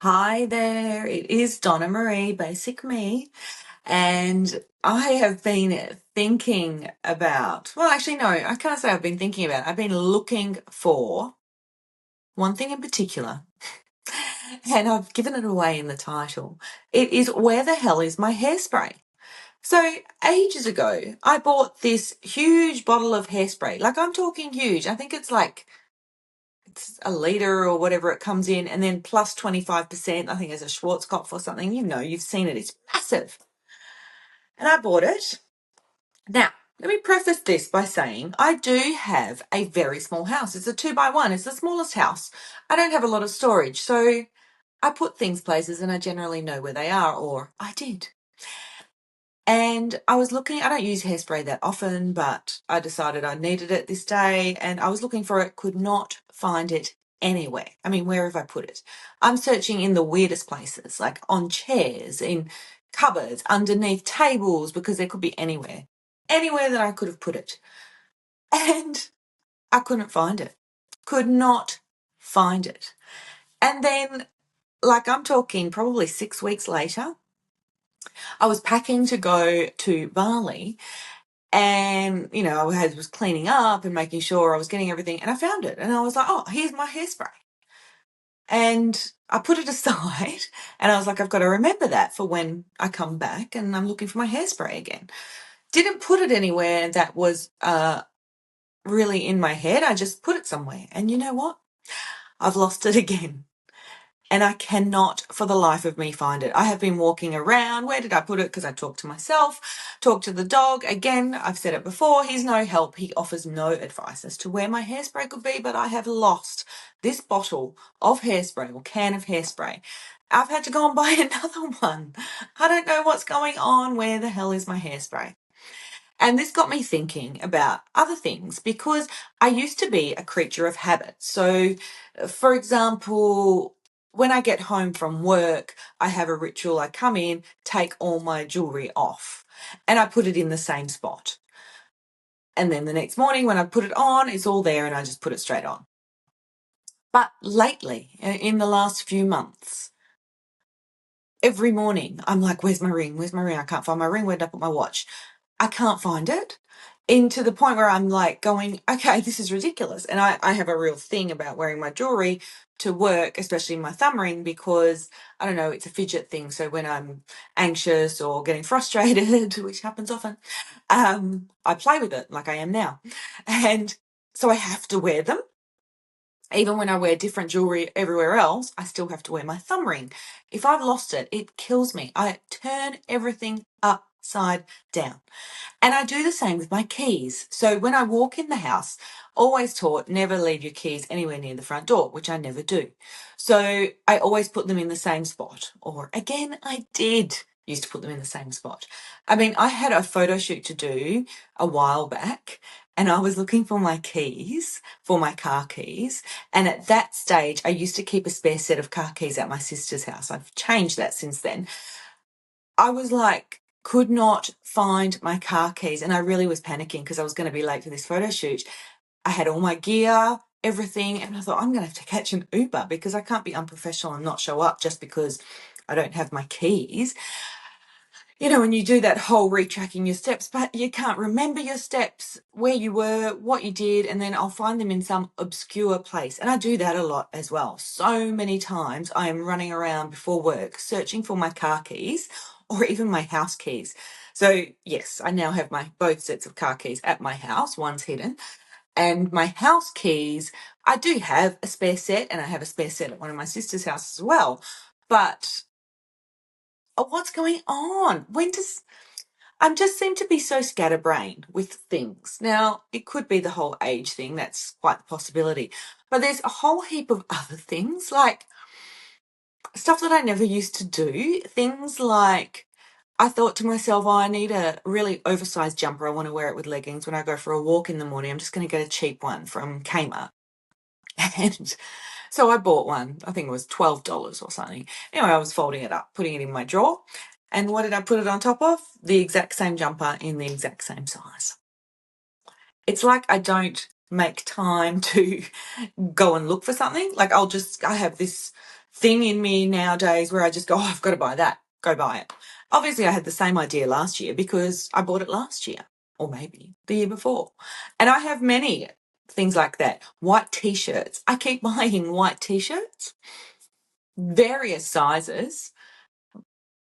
Hi there, it is Donna-Maree, Basic Me, and I have been thinking about, well, actually, no, I can't say I've been thinking about, I've been looking for one thing in particular, and I've given it away in the title. It is Where the Hell is My Hairspray? So, ages ago, I bought this huge bottle of hairspray. Like, I'm talking huge. I think it's a litre or whatever it comes in, and then plus 25%, I think, as a Schwarzkopf or something. You've seen it. It's massive. And I bought it. Now, let me preface this by saying I do have a very small house. It's a 2x1. It's the smallest house. I don't have a lot of storage. So I put things places and I generally know where they are, or I did. And I was looking, I don't use hairspray that often, but I decided I needed it this day and I was looking for it, could not find it anywhere. I mean, where have I put it? I'm searching in the weirdest places, like on chairs, in cupboards, underneath tables, because there could be anywhere that I could have put it. And I couldn't find it. Could not find it. And then, like, I'm talking probably 6 weeks later, I was packing to go to Bali. And, I was cleaning up and making sure I was getting everything, and I found it. And I was like, oh, here's my hairspray. And I put it aside, and I was like, I've got to remember that for when I come back and I'm looking for my hairspray again. Didn't put it anywhere that was really in my head. I just put it somewhere. And you know what? I've lost it again. And I cannot for the life of me find it. I have been walking around. Where did I put it? Because I talked to myself, talked to the dog. Again, I've said it before, he's no help. He offers no advice as to where my hairspray could be, but I have lost this bottle of hairspray or can of hairspray. I've had to go and buy another one. I don't know what's going on. Where the hell is my hairspray? And this got me thinking about other things because I used to be a creature of habit. So, for example, when I get home from work, I have a ritual. I come in, take all my jewelry off, and I put it in the same spot. And then the next morning when I put it on, it's all there and I just put it straight on. But lately, in the last few months, every morning I'm like, where's my ring? Where's my ring? I can't find my ring. Where did I put my watch? I can't find it. Into the point where I'm like going, okay, this is ridiculous. And I have a real thing about wearing my jewelry to work, especially my thumb ring, because I don't know, it's a fidget thing. So when I'm anxious or getting frustrated, which happens often, I play with it like I am now. And so I have to wear them. Even when I wear different jewelry everywhere else, I still have to wear my thumb ring. If I've lost it, it kills me. I turn everything upside down. And I do the same with my keys. So when I walk in the house, always taught never leave your keys anywhere near the front door, which I never do. So I always put them in the same spot. Or again, I did used to put them in the same spot. I mean, I had a photo shoot to do a while back and I was looking for my keys, for my car keys. And at that stage, I used to keep a spare set of car keys at my sister's house. I've changed that since then. I was like, could not find my car keys. And I really was panicking because I was going to be late for this photo shoot. I had all my gear, everything. And I thought, I'm going to have to catch an Uber because I can't be unprofessional and not show up just because I don't have my keys. When you do that whole retracking your steps, but you can't remember your steps, where you were, what you did, and then I'll find them in some obscure place. And I do that a lot as well. So many times I am running around before work searching for my car keys or even my house keys. So yes, I now have my both sets of car keys at my house. One's hidden. And my house keys, I do have a spare set, and I have a spare set at one of my sister's houses as well. But what's going on? I just seem to be so scatterbrained with things. Now, it could be the whole age thing. That's quite the possibility. But there's a whole heap of other things, like stuff that I never used to do. Things like I thought to myself, oh, I need a really oversized jumper. I want to wear it with leggings when I go for a walk in the morning. I'm just going to get a cheap one from Kmart. And so I bought one. I think it was $12 or something. Anyway, I was folding it up, putting it in my drawer. And what did I put it on top of? The exact same jumper in the exact same size. It's like I don't make time to go and look for something. Like I have this thing in me nowadays where I just go, oh, I've got to buy that, go buy it. Obviously, I had the same idea last year because I bought it last year or maybe the year before. And I have many things like that. White T-shirts. I keep buying white T-shirts, various sizes.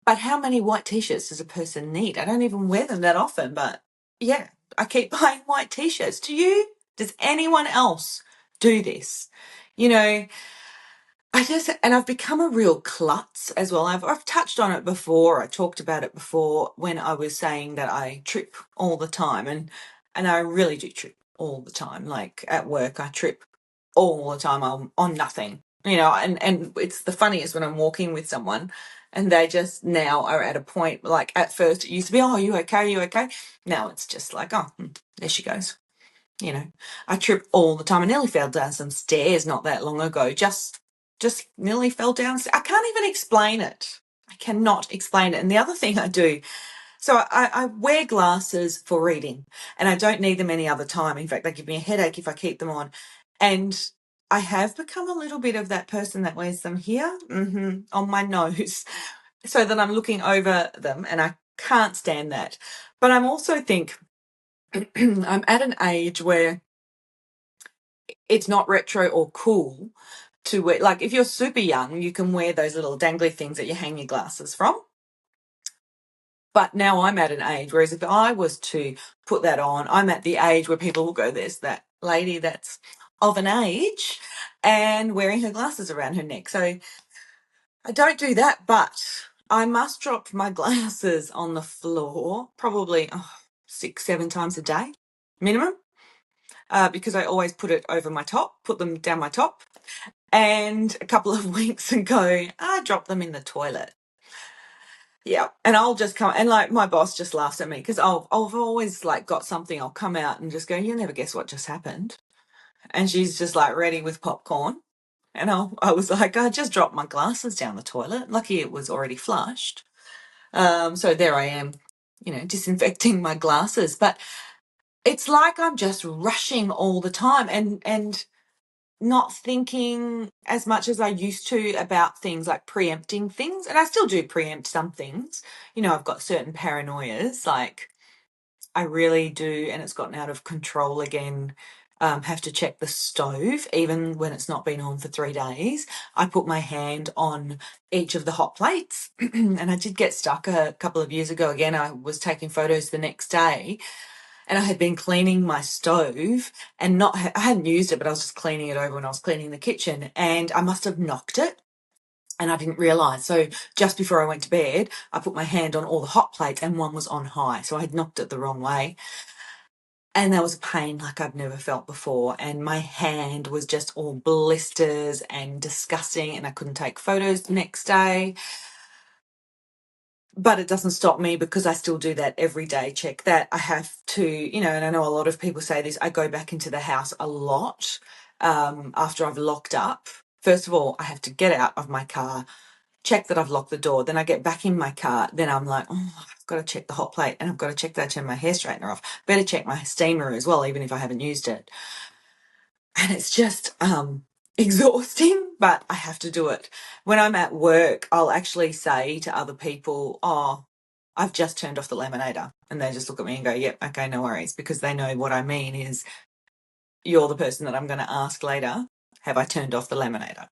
But how many white T-shirts does a person need? I don't even wear them that often, but yeah, I keep buying white T-shirts. Do you? Does anyone else do this? You know, and I've become a real klutz as well. I've touched on it before. I talked about it before when I was saying that I trip all the time, and I really do trip all the time. Like at work, I trip all the time on nothing, and it's the funniest when I'm walking with someone and they just now are at a point, like at first it used to be, oh, are you okay? Are you okay? Now it's just like, oh, there she goes. I trip all the time. I nearly fell down some stairs not that long ago. Just nearly fell down. I can't even explain it. I cannot explain it. And the other thing I do, so I wear glasses for reading, and I don't need them any other time. In fact, they give me a headache if I keep them on. And I have become a little bit of that person that wears them here, on my nose, so that I'm looking over them, and I can't stand that. But I'm also think I'm at an age where it's not retro or cool to wear. Like if you're super young, you can wear those little dangly things that you hang your glasses from. But now I'm at an age, whereas if I was to put that on, I'm at the age where people will go, there's that lady that's of an age and wearing her glasses around her neck. So I don't do that, but I must drop my glasses on the floor probably 6-7 times a day minimum. Because I always put them down my top. And a couple of weeks ago, I dropped them in the toilet. Yeah. And I'll just come, and like my boss just laughs at me because I've always like got something. I'll come out and just go, you'll never guess what just happened. And she's just like ready with popcorn. And I was like, I just dropped my glasses down the toilet. Lucky it was already flushed. So there I am, disinfecting my glasses. But it's like I'm just rushing all the time and not thinking as much as I used to about things, like preempting things. And I still do preempt some things. I've got certain paranoias, like I really do, and it's gotten out of control again. Have to check the stove even when it's not been on for 3 days. I put my hand on each of the hot plates and I did get stuck a couple of years ago. Again, I was taking photos the next day and I had been cleaning my stove and I hadn't used it, but I was just cleaning it over when I was cleaning the kitchen, and I must have knocked it and I didn't realise. So just before I went to bed, I put my hand on all the hot plates and one was on high. So I had knocked it the wrong way. And there was a pain like I've never felt before. And my hand was just all blisters and disgusting, and I couldn't take photos the next day. But it doesn't stop me because I still do that every day check. That I have to, and I know a lot of people say this, I go back into the house a lot after I've locked up. First of all, I have to get out of my car, check that I've locked the door. Then I get back in my car. Then I'm like, oh, I've got to check the hot plate, and I've got to check that I turn my hair straightener off. Better check my steamer as well, even if I haven't used it. And it's just exhausting, but I have to do it. When I'm at work, I'll actually say to other people, oh, I've just turned off the laminator. And they just look at me and go, yep, okay, no worries. Because they know what I mean is, you're the person that I'm going to ask later, have I turned off the laminator?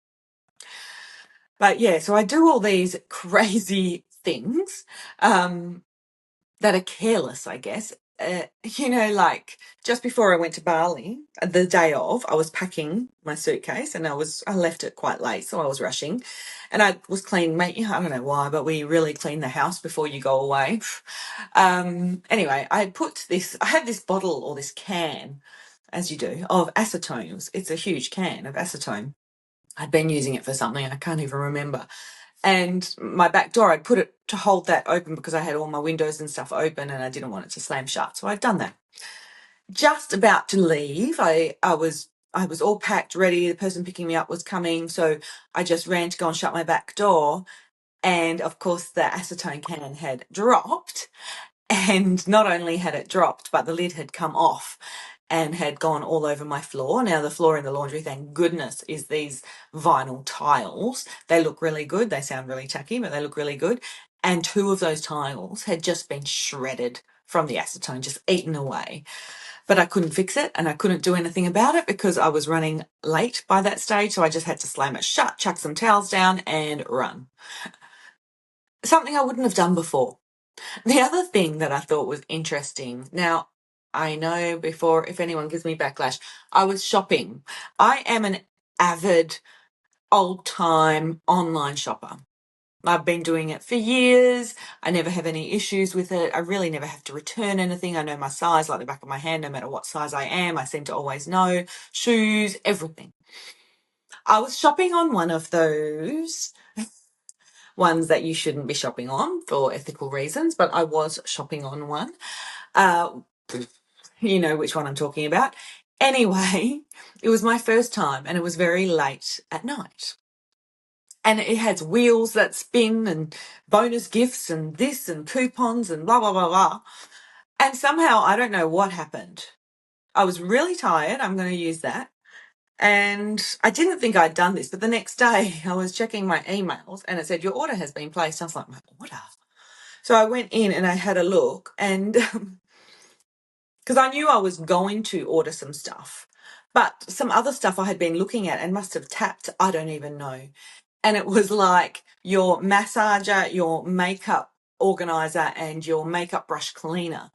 But yeah, so I do all these crazy things that are careless, I guess. Like just before I went to Bali, the day of, I was packing my suitcase and I left it quite late, so I was rushing, and I was cleaning. I don't know why, but we really clean the house before you go away. Anyway, I had this bottle or this can, as you do, of acetone. It's a huge can of acetone. I'd been using it for something I can't even remember. And my back door, I'd put it to hold that open because I had all my windows and stuff open and I didn't want it to slam shut. So I'd done that. Just about to leave, I was all packed, ready. The person picking me up was coming. So I just ran to go and shut my back door. And of course, the acetone can had dropped. And not only had it dropped, but the lid had come off. and had gone all over my floor. Now, the floor in the laundry, thank goodness, is these vinyl tiles. They look really good. They sound really tacky, but they look really good. And 2 of those tiles had just been shredded from the acetone, just eaten away. But I couldn't fix it and I couldn't do anything about it because I was running late by that stage. So I just had to slam it shut, chuck some towels down and run. Something I wouldn't have done before. The other thing that I thought was interesting, now I know before, if anyone gives me backlash, I was shopping. I am an avid old-time online shopper. I've been doing it for years. I never have any issues with it. I really never have to return anything. I know my size like the back of my hand, no matter what size I am. I seem to always know. Shoes, everything. I was shopping on one of those ones that you shouldn't be shopping on for ethical reasons, but I was shopping on one. You know which one I'm talking about. Anyway, it was my first time and it was very late at night. And it has wheels that spin and bonus gifts and this and coupons and blah, blah, blah, blah. And somehow, I don't know what happened. I was really tired. I'm going to use that. And I didn't think I'd done this, but the next day I was checking my emails and it said, your order has been placed. I was like, my order? So I went in and I had a look and because I knew I was going to order some stuff, but some other stuff I had been looking at and must have tapped, I don't even know. And it was like your massager, your makeup organizer, and your makeup brush cleaner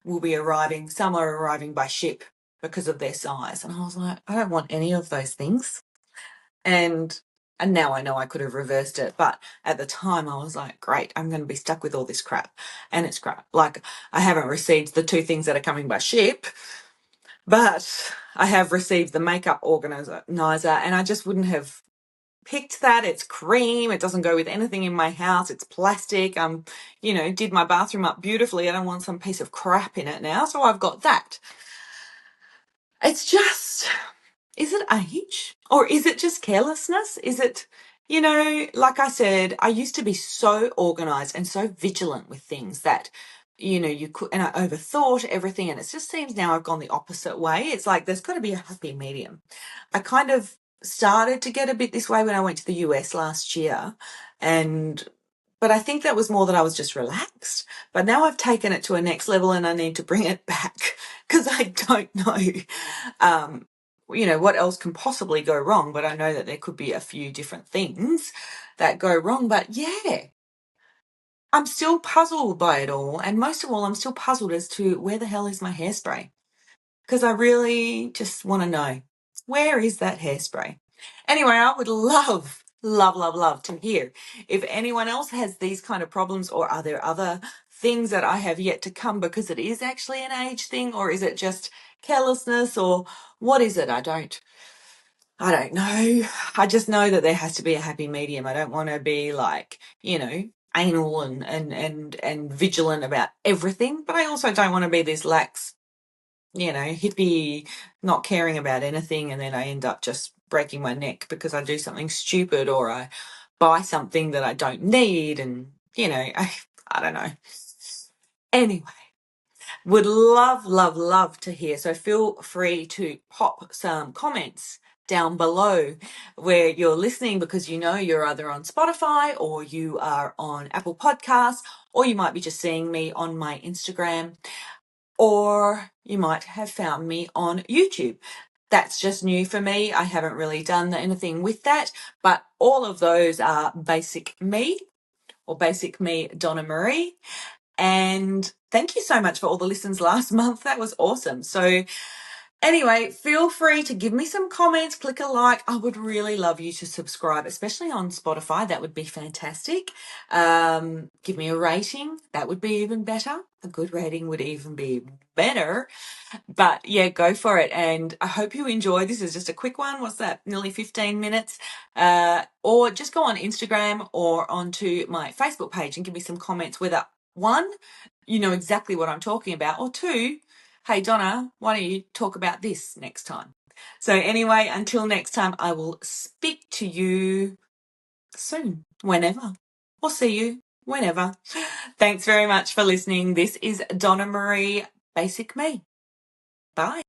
will be arriving. Some are arriving by ship because of their size. And I was like, I don't want any of those things. And now I know I could have reversed it. But at the time I was like, great, I'm going to be stuck with all this crap. And it's crap. Like, I haven't received the 2 things that are coming by ship, but I have received the makeup organizer, and I just wouldn't have picked that. It's cream. It doesn't go with anything in my house. It's plastic. Did my bathroom up beautifully. I don't want some piece of crap in it now. So I've got that. It's just, is it age or is it just carelessness? Is it, like I said, I used to be so organized and so vigilant with things that, you could, and I overthought everything. And it just seems now I've gone the opposite way. It's like, there's got to be a happy medium. I kind of started to get a bit this way when I went to the US last year. But I think that was more that I was just relaxed. But now I've taken it to a next level and I need to bring it back because I don't know, what else can possibly go wrong. But I know that there could be a few different things that go wrong. But yeah, I'm still puzzled by it all. And most of all, I'm still puzzled as to where the hell is my hairspray? Because I really just want to know, where is that hairspray? Anyway, I would love, love, love, love to hear if anyone else has these kind of problems, or are there other things that I have yet to come because it is actually an age thing, or is it just carelessness, or what is it? I don't know. I just know that there has to be a happy medium. I don't want to be like, anal and vigilant about everything, but I also don't want to be this lax, hippie, not caring about anything, and then I end up just breaking my neck because I do something stupid or I buy something that I don't need, and I don't know. Anyway, would love, love, love to hear. So feel free to pop some comments down below where you're listening, because you're either on Spotify or you are on Apple Podcasts, or you might be just seeing me on my Instagram, or you might have found me on YouTube. That's just new for me. I haven't really done anything with that, but all of those are Basic Me, or Basic Me Donna-Maree. And thank you so much for all the listens last month. That was awesome. So anyway, feel free to give me some comments, click a like. I would really love you to subscribe, especially on Spotify. That would be fantastic. Give me a rating. That would be even better. A good rating would even be better. But yeah, go for it. And I hope you enjoy. This is just a quick one. What's that? Nearly 15 minutes. Or just go on Instagram or onto my Facebook page and give me some comments, whether 1, you know exactly what I'm talking about, or 2, hey Donna, why don't you talk about this next time? So anyway, until next time, I will speak to you soon, whenever. We'll see you whenever. Thanks very much for listening. This is Donna-Maree, Basic Me. Bye.